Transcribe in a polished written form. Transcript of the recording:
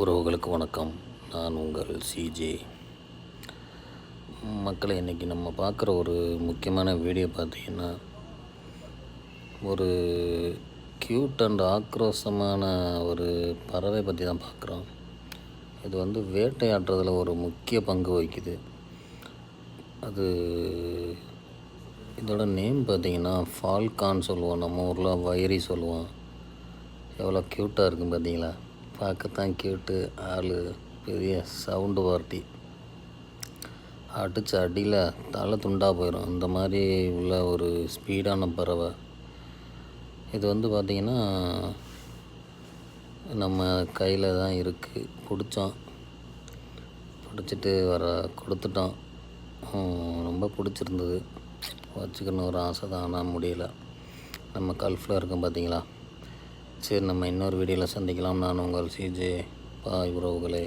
உறவுகளுக்கு வணக்கம். நான் உங்கள் சிஜே. மக்களை, இன்றைக்கி நம்ம பார்க்குற ஒரு முக்கியமான வீடியோ பார்த்திங்கன்னா, ஒரு க்யூட் அண்ட் ஆக்ரோஷமான ஒரு பறவை பற்றி தான் பார்க்குறோம். இது வேட்டையாடுறதுல ஒரு முக்கிய பங்கு வகிக்குது. இதோட நேம் பார்த்திங்கன்னா ஃபால்கான் சொல்லுவோம். நம்ம ஊரில் வைரி சொல்லுவோம். எவ்வளோ க்யூட்டாக இருக்கும் பார்த்தீங்களா? பார்க்கத்தான் க்யூட்டு. ஆள் பெரிய சவுண்டு பார்ட்டி, அடித்த அடியில் தலை துண்டாக போயிடும். அந்த மாதிரி உள்ள ஒரு ஸ்பீடான பறவை. இது பார்த்திங்கன்னா நம்ம கையில் தான் இருக்குது. பிடிச்சிட்டு கொடுத்துட்டோம். ரொம்ப பிடிச்சிருந்தது, வச்சுக்கணும் ஒரு ஆசை தான், ஆனால் முடியல. நம்ம கல்ஃபில் இருக்கோம் பார்த்தீங்களா? சரி, நம்ம இன்னொரு வீடியோவில் சந்திக்கலாம். நான் உங்கள் சிஜே. பாய் உறவுகளே.